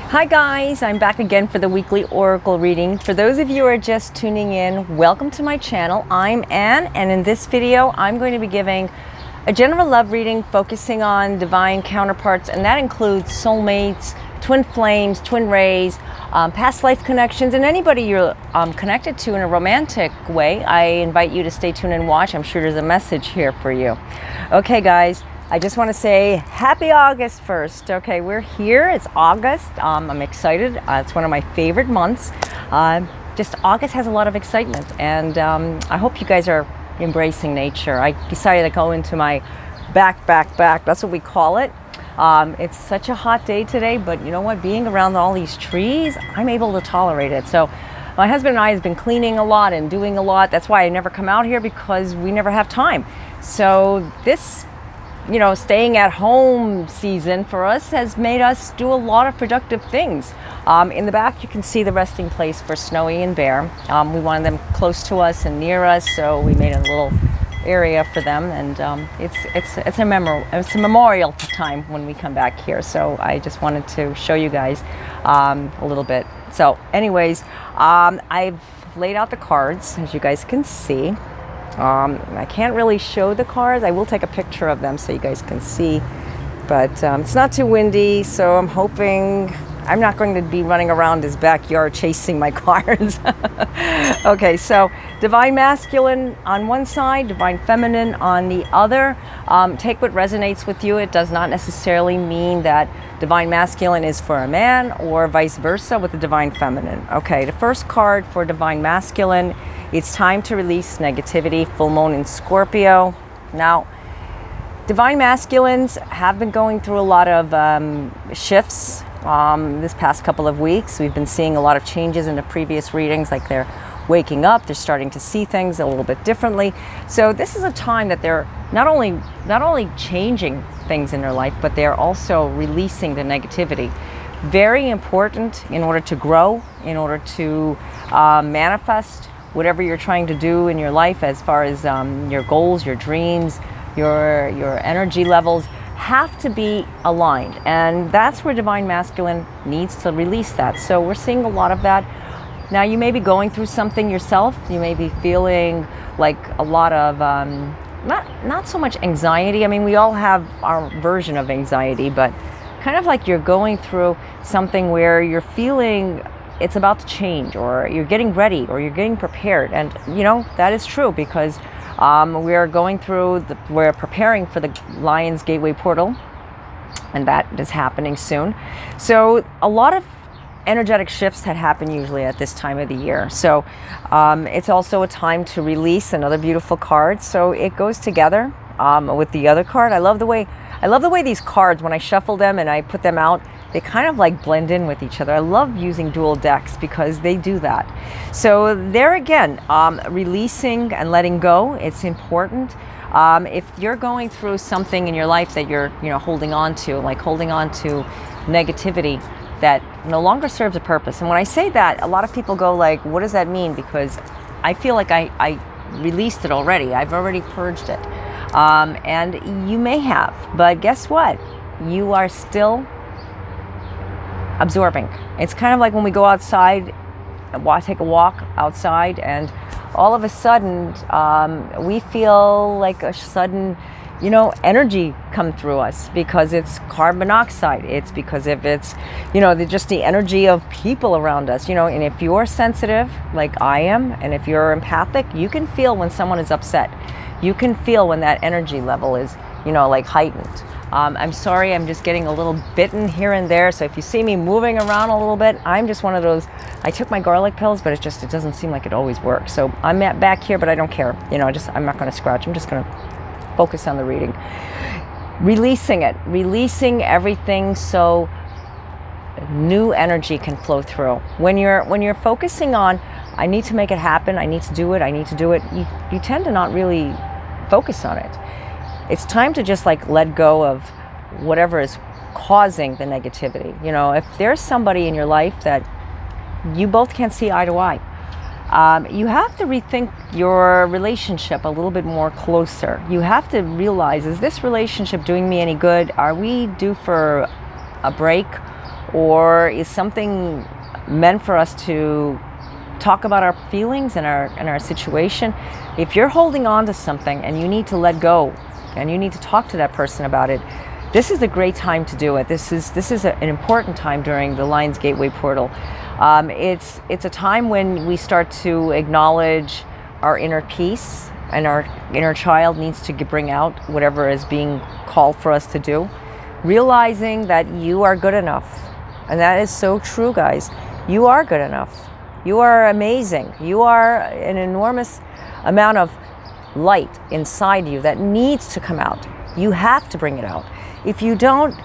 Hi guys, I'm back again for the weekly oracle reading. For those of you who are just tuning in, welcome to my channel. I'm Anne, and in this video I'm going to be giving a general love reading focusing on divine counterparts, and that includes soulmates, twin flames, twin rays, past life connections, and anybody you're connected to in a romantic way. I invite you to stay tuned and watch. I'm sure there's a message here for you. Okay guys, I just want to say happy August 1st. Okay, we're here. It's August. I'm excited. It's one of my favorite months. Just August has a lot of excitement, and I hope you guys are embracing nature. I decided to go into my back. That's what we call it. It's such a hot day today, but you know what? Being around all these trees, I'm able to tolerate it. So my husband and I have been cleaning a lot and doing a lot. That's why I never come out here, because we never have time. So this staying at home season for us has made us do a lot of productive things. In the back, you can see the resting place for Snowy and Bear. We wanted them close to us and near us, so we made a little area for them, and it's a memorial time when we come back here. So I just wanted to show you guys a little bit. So anyways, I've laid out the cards, as you guys can see. I can't really show the cards. I will take a picture of them so you guys can see, but it's not too windy, so I'm hoping I'm not going to be running around this backyard chasing my cards. Okay, so divine masculine on one side, divine feminine on the other. Take what resonates with you. It does not necessarily mean that divine masculine is for a man or vice versa with the divine feminine. Okay, the first card for divine masculine: it's time to release negativity, full moon in Scorpio. Now, divine masculines have been going through a lot of shifts this past couple of weeks. We've been seeing a lot of changes in the previous readings, like they're waking up, they're starting to see things a little bit differently. So this is a time that they're not only changing things in their life, but they're also releasing the negativity. Very important in order to grow, in order to manifest whatever you're trying to do in your life, as far as your goals, your dreams, your energy levels have to be aligned, and that's where divine masculine needs to release that. So we're seeing a lot of that. Now, you may be going through something yourself. You may be feeling like a lot of not so much anxiety. I mean, we all have our version of anxiety, but kind of like you're going through something where you're feeling it's about to change, or you're getting ready, or you're getting prepared. And that is true, because we're preparing for the Lion's Gateway portal, and that is happening soon. So a lot of energetic shifts that happen usually at this time of the year. So it's also a time to release. Another beautiful card. So it goes together with the other card. I love the way these cards, when I shuffle them and I put them out, they kind of like blend in with each other. I love using dual decks because they do that. So there again, releasing and letting go, it's important. If you're going through something in your life that you're holding on to, like holding on to negativity that no longer serves a purpose. And when I say that, a lot of people go like, what does that mean? Because I feel like I released it already. I've already purged it. And you may have, but guess what? You are still absorbing. It's kind of like when we go outside, take a walk outside, and all of a sudden we feel like a sudden energy come through us, because it's carbon monoxide. It's because if it's just the energy of people around us, and if you're sensitive like I am, and if you're empathic, you can feel when someone is upset. You can feel when that energy level is like heightened. I'm sorry, I'm just getting a little bitten here and there, so if you see me moving around a little bit, I'm just one of those. I took my garlic pills, but it doesn't seem like it always works. So I'm back here, but I don't care. I'm not going to scratch. I'm just going to focus on the reading. Releasing everything so new energy can flow through. When you're focusing on, I need to make it happen, I need to do it, you tend to not really focus on it. It's time to just like let go of whatever is causing the negativity. If there's somebody in your life that you both can't see eye to eye, you have to rethink your relationship a little bit more closer. You have to realize, is this relationship doing me any good? Are we due for a break? Or is something meant for us to talk about our feelings and our situation? If you're holding on to something and you need to let go and you need to talk to that person about it, this is a great time to do it. This is an important time during the Lion's Gateway portal. It's a time when we start to acknowledge our inner peace, and our inner child needs to bring out whatever is being called for us to do. Realizing that you are good enough. And that is so true, guys. You are good enough. You are amazing. You are an enormous amount of light inside you that needs to come out. You have to bring it out. If you don't,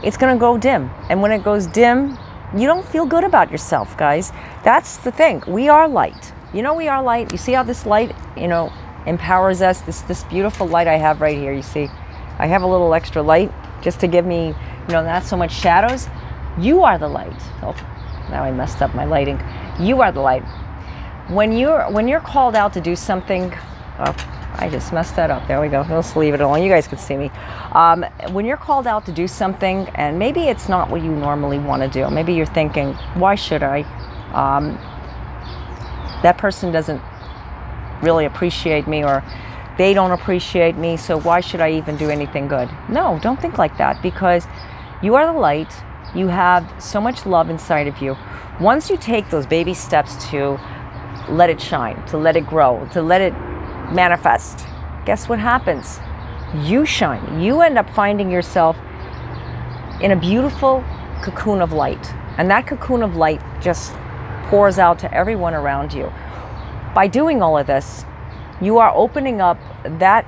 it's going to go dim. And when it goes dim, you don't feel good about yourself, guys. That's the thing. We are light. You know, we are light. You see how this light, empowers us? This beautiful light I have right here. You see, I have a little extra light just to give me, not so much shadows. You are the light. Oh, now I messed up my lighting. You are the light. When you're called out to do something, I just messed that up. There we go. Let's leave it alone. You guys can see me. When you're called out to do something, and maybe it's not what you normally want to do. Maybe you're thinking, why should I? That person doesn't really appreciate me, or they don't appreciate me, so why should I even do anything good? No, don't think like that, because you are the light. You have so much love inside of you. Once you take those baby steps to let it shine, to let it grow, to let it manifest, guess what happens? You shine. You end up finding yourself in a beautiful cocoon of light. And that cocoon of light just pours out to everyone around you. By doing all of this, you are opening up that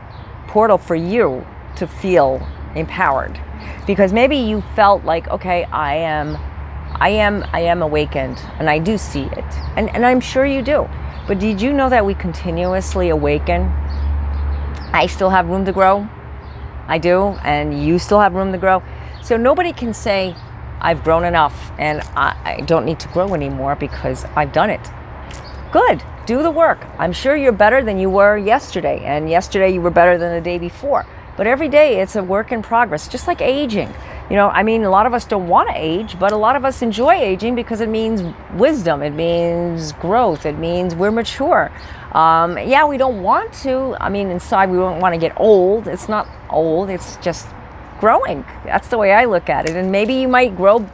portal for you to feel empowered. Because maybe you felt like, okay, I am awakened, and I do see it. And I'm sure you do. But did you know that we continuously awaken? I still have room to grow. I do, and you still have room to grow. So nobody can say, I've grown enough and I don't need to grow anymore because I've done it. Good, do the work. I'm sure you're better than you were yesterday, and yesterday you were better than the day before. But every day it's a work in progress, just like aging. A lot of us don't want to age, but a lot of us enjoy aging because it means wisdom, it means growth, it means we're mature. We don't want to. Inside we don't want to get old. It's not old, it's just growing. That's the way I look at it. And maybe you might grow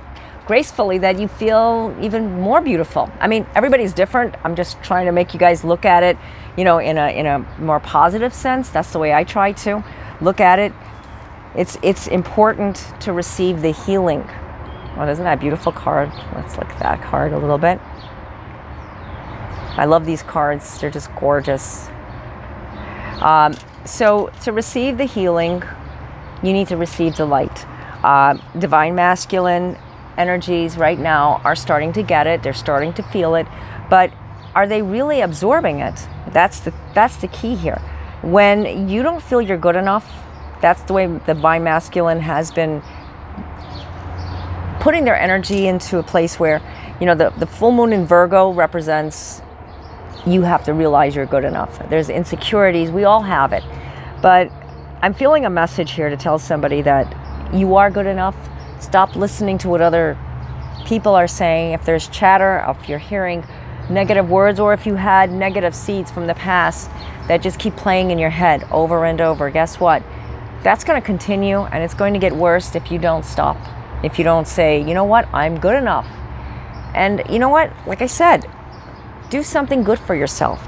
gracefully that you feel even more beautiful. Everybody's different. I'm just trying to make you guys look at it, in a more positive sense. That's the way I try to look at it. It's important to receive the healing. Well, isn't that a beautiful card? Let's look at that card a little bit. I love these cards. They're just gorgeous. So to receive the healing, you need to receive the light. Divine masculine energies right now are starting to get it. They're starting to feel it. But are they really absorbing it? That's the key here. When you don't feel you're good enough, that's the way the divine masculine has been putting their energy into a place where, the full moon in Virgo represents you have to realize you're good enough. There's insecurities. We all have it. But I'm feeling a message here to tell somebody that you are good enough. Stop listening to what other people are saying. If there's chatter, if you're hearing negative words, or if you had negative seeds from the past that just keep playing in your head over and over, guess what? That's going to continue, and it's going to get worse if you don't stop. If you don't say, you know what, I'm good enough. And you know what, like I said, do something good for yourself.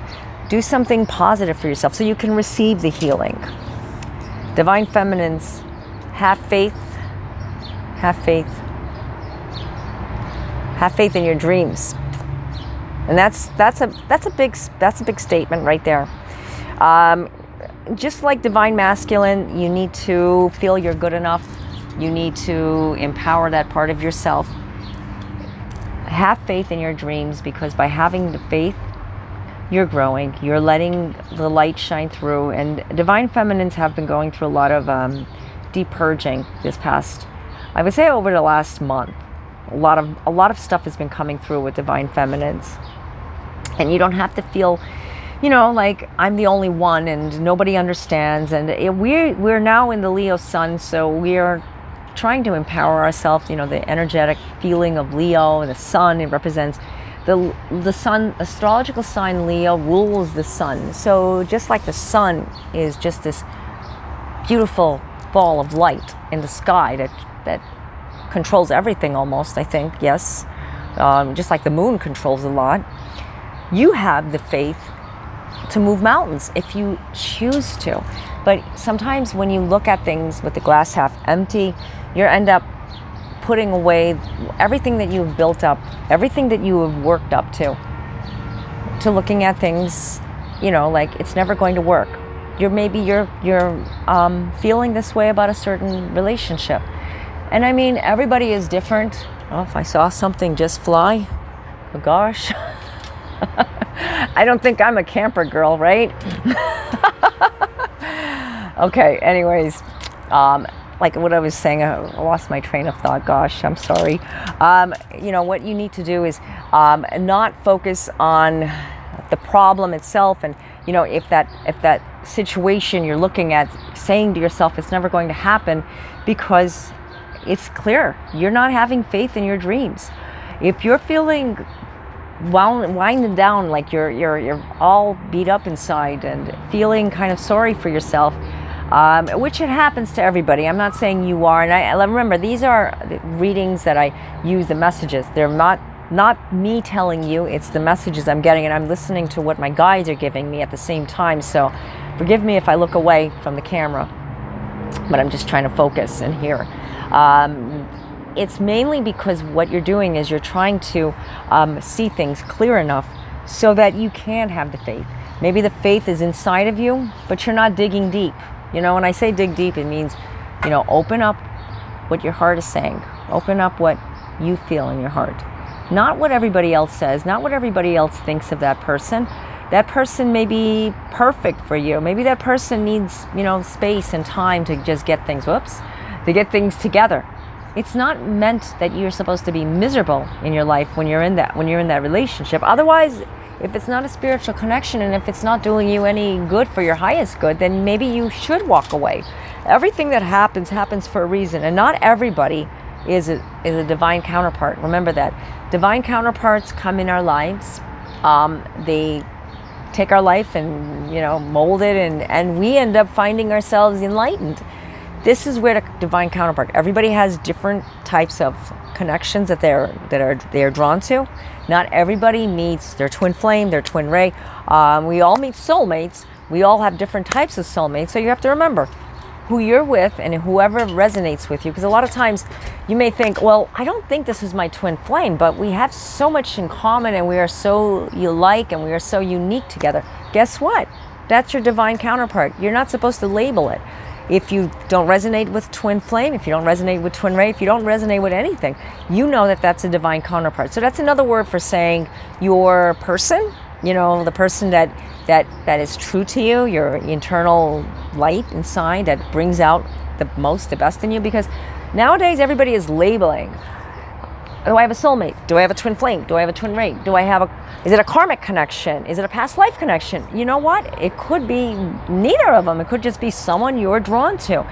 Do something positive for yourself so you can receive the healing. Divine feminines, have faith. Have faith. Have faith in your dreams. And that's a big statement right there. Just like divine masculine, you need to feel you're good enough. You need to empower that part of yourself. Have faith in your dreams, because by having the faith, you're growing. You're letting the light shine through. And divine feminines have been going through a lot of deep purging this past, I would say, over the last month. A lot of stuff has been coming through with divine feminines. And you don't have to feel, like I'm the only one and nobody understands. And we're now in the Leo sun, so we're trying to empower ourselves. You know, the energetic feeling of Leo and the sun, it represents the sun. Astrological sign Leo rules the sun. So just like the sun is just this beautiful ball of light in the sky that controls everything almost, I think, yes. Just like the moon controls a lot. You have the faith to move mountains if you choose to. But sometimes when you look at things with the glass half empty, you end up putting away everything that you've built up, everything that you have worked up to looking at things, you know, like it's never going to work. You're feeling this way about a certain relationship. And I mean, everybody is different. Oh, if I saw something just fly, oh gosh. I don't think I'm a camper girl, right? Okay, anyways, like what I was saying, I lost my train of thought. Gosh, I'm sorry. You know, what you need to do is not focus on the problem itself. And, you know, if that situation you're looking at, saying to yourself it's never going to happen, because it's clear you're not having faith in your dreams. If you're feeling winding down, like you're all beat up inside and feeling kind of sorry for yourself, which it happens to everybody. I'm not saying you are. And I remember, these are the readings that I use, the messages. They're not me telling you, it's the messages I'm getting, and I'm listening to what my guides are giving me at the same time. So forgive me if I look away from the camera, but I'm just trying to focus and hear. It's mainly because what you're doing is you're trying to see things clear enough so that you can have the faith. Maybe the faith is inside of you, but you're not digging deep. You know, when I say dig deep, it means, you know, open up what your heart is saying. Open up what you feel in your heart. Not what everybody else says, not what everybody else thinks of that person. That person may be perfect for you. Maybe that person needs, you know, space and time to just get things, to get things together. It's not meant that you're supposed to be miserable in your life when you're in that relationship. Otherwise, if it's not a spiritual connection and if it's not doing you any good for your highest good, then maybe you should walk away. Everything that happens for a reason, and not everybody is a divine counterpart. Remember that. Divine counterparts come in our lives. They take our life and, you know, mold it, and we end up finding ourselves enlightened. This is where the divine counterpart. Everybody has different types of connections that they're drawn to. Not everybody meets their twin flame, their twin ray. We all meet soulmates. We all have different types of soulmates. So you have to remember who you're with and whoever resonates with you. Because a lot of times you may think, well, I don't think this is my twin flame, but we have so much in common and we are so alike and we are so unique together. Guess what? That's your divine counterpart. You're not supposed to label it. If you don't resonate with twin flame, if you don't resonate with twin ray, if you don't resonate with anything, you know that that's a divine counterpart. So that's another word for saying your person, you know, the person that is true to you, your internal light inside that brings out the best in you. Because nowadays everybody is labeling. Do I have a soulmate? Do I have a twin flame? Do I have a twin ray? Is it a karmic connection? Is it a past life connection? You know what? It could be neither of them. It could just be someone you're drawn to.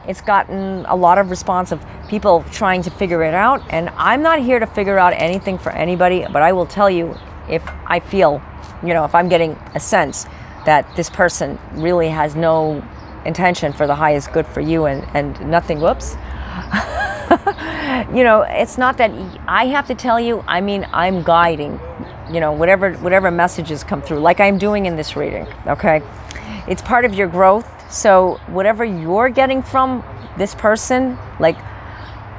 It's gotten a lot of response of people trying to figure it out. And I'm not here to figure out anything for anybody, but I will tell you if I feel, you know, if I'm getting a sense that this person really has no intention for the highest good for you and nothing, you know, it's not that I have to tell you. I mean, I'm guiding, you know, whatever messages come through, like I'm doing in this reading, okay? It's part of your growth. So whatever you're getting from this person, like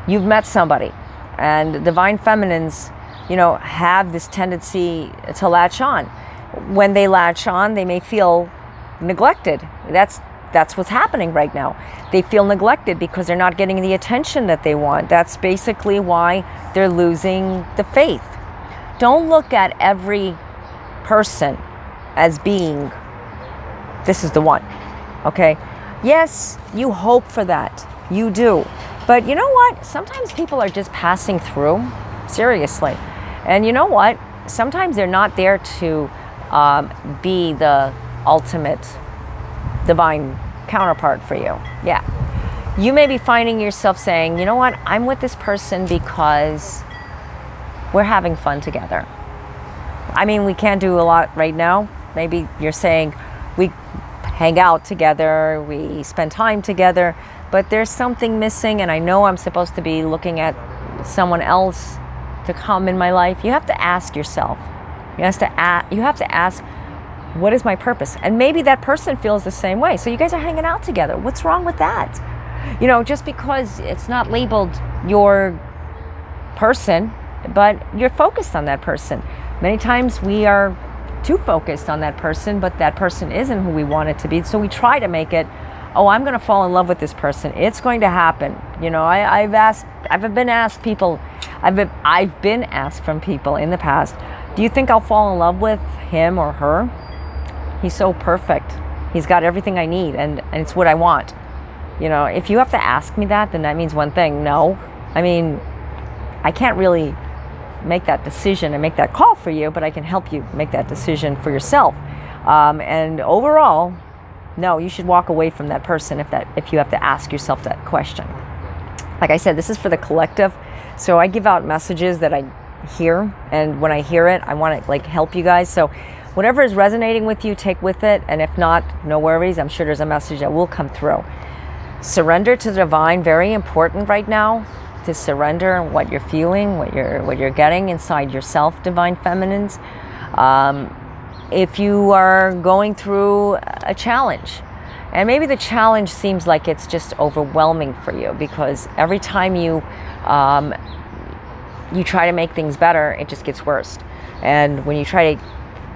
you've met somebody, and divine feminines, you know, have this tendency to latch on. When they latch on, they may feel neglected. That's what's happening right now. They feel neglected because they're not getting the attention that they want. That's basically why they're losing the faith. Don't look at every person as being, this is the one, okay? Yes, you hope for that. You do. But you know what? Sometimes people are just passing through, seriously. And you know what? Sometimes they're not there to be the ultimate divine counterpart for you. Yeah. You may be finding yourself saying, you know what, I'm with this person because we're having fun together. I mean, we can't do a lot right now. Maybe you're saying we hang out together, we spend time together, but there's something missing, and I know I'm supposed to be looking at someone else to come in my life. You have to ask yourself. You have to ask, what is my purpose? And maybe that person feels the same way. So you guys are hanging out together. What's wrong with that? You know, just because it's not labeled your person, but you're focused on that person. Many times we are too focused on that person, but that person isn't who we want it to be. So we try to make it, oh, I'm going to fall in love with this person. It's going to happen. You know, I've been asked from people in the past, do you think I'll fall in love with him or her? He's so perfect. He's got everything I need, and it's what I want. You know, if you have to ask me that, then that means one thing. No. I mean, I can't really make that decision and make that call for you, but I can help you make that decision for yourself. And overall, no, you should walk away from that person if you have to ask yourself that question. Like I said, this is for the collective. So I give out messages that I hear, and when I hear it, I want to help you guys. So whatever is resonating with you, take with it, and if not, no worries. I'm sure there's a message that will come through. Surrender to the divine, very important right now. To surrender what you're feeling, what you're getting inside yourself, divine feminines. If you are going through a challenge, and maybe the challenge seems like it's just overwhelming for you, because every time you try to make things better, it just gets worse. And when you try to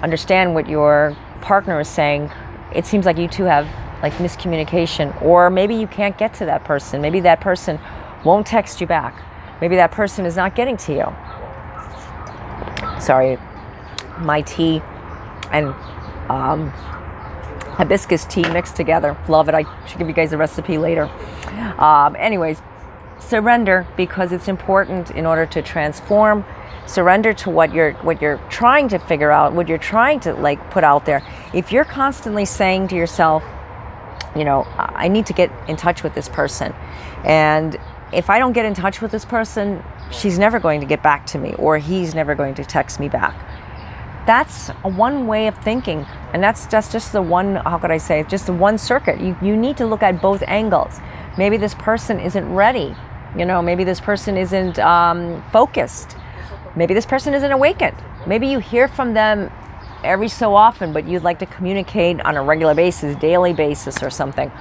understand what your partner is saying, it seems like you two have miscommunication, or maybe you can't get to that person. Maybe that person won't text you back. Maybe that person is not getting to you. Sorry, my tea and hibiscus tea mixed together. Love it. I should give you guys a recipe later. Anyways, surrender, because it's important in order to transform. Surrender to what you're trying to figure out, what you're trying to put out there. If you're constantly saying to yourself, you know, I need to get in touch with this person, and if I don't get in touch with this person, she's never going to get back to me, or he's never going to text me back. That's one way of thinking, and that's just the one, how could I say, just the one circuit. You need to look at both angles. Maybe this person isn't ready. You know, maybe this person isn't focused. Maybe this person isn't awakened. Maybe you hear from them every so often, but you'd like to communicate on a regular basis, daily basis or something.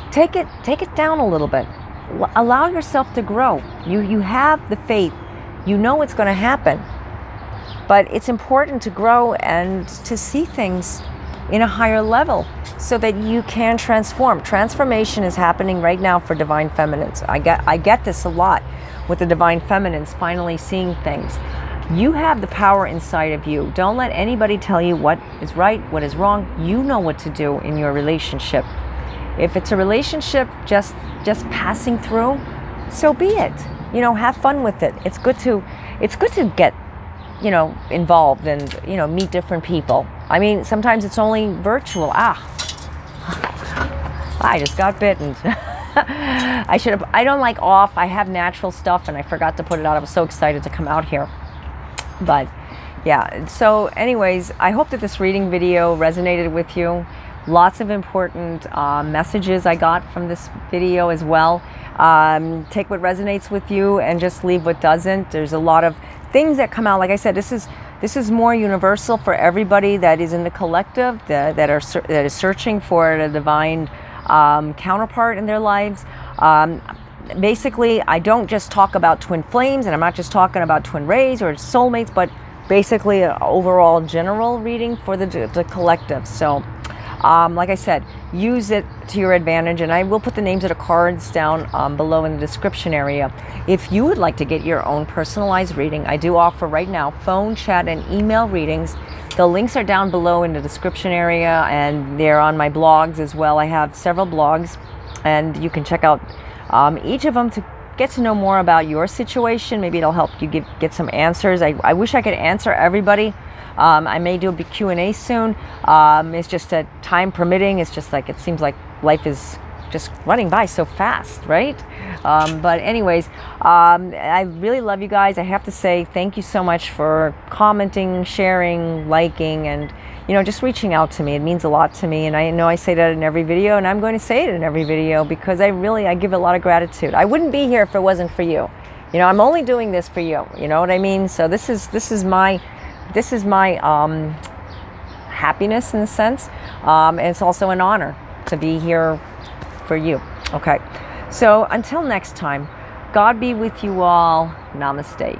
Take it down a little bit. Allow yourself to grow. You have the faith. You know it's going to happen. But it's important to grow and to see things in a higher level so that you can transform. Transformation is happening right now for divine feminines. I get this a lot with the divine feminines finally seeing things. You have the power inside of you. Don't let anybody tell you what is right, what is wrong. You know what to do in your relationship. If it's a relationship just passing through, so be it. You know, have fun with it. It's good to get, you know, involved and, you know, meet different people. I mean, sometimes it's only virtual. I just got bitten. I don't like off. I have natural stuff and I forgot to put it out. I was so excited to come out here. But yeah, so anyways, I hope that this reading video resonated with you. Lots of important messages I got from this video as well. Take what resonates with you and just leave what doesn't. There's a lot of things that come out. Like I said, this is more universal for everybody that is in the collective, that is searching for a divine counterpart in their lives. Basically, I don't just talk about twin flames, and I'm not just talking about twin rays or soulmates, but basically an overall general reading for the collective. So like I said, use it to your advantage, and I will put the names of the cards down below in the description area. If you would like to get your own personalized reading, I do offer right now phone, chat, and email readings. The links are down below in the description area, and they're on my blogs as well. I have several blogs, and you can check out each of them to get to know more about your situation. Maybe it'll help you get some answers. I wish I could answer everybody. I may do a big Q&A soon. It's just that time permitting. It's just like, it seems like life is just running by so fast, right? But anyways, I really love you guys. I have to say thank you so much for commenting, sharing, liking, and just reaching out to me. It means a lot to me, and I know I say that in every video, and I'm going to say it in every video because I give a lot of gratitude. I wouldn't be here if it wasn't for you. I'm only doing this for you. You know what I mean? So this is my happiness in a sense, and it's also an honor to be here for you. Okay, so until next time, God be with you all. Namaste.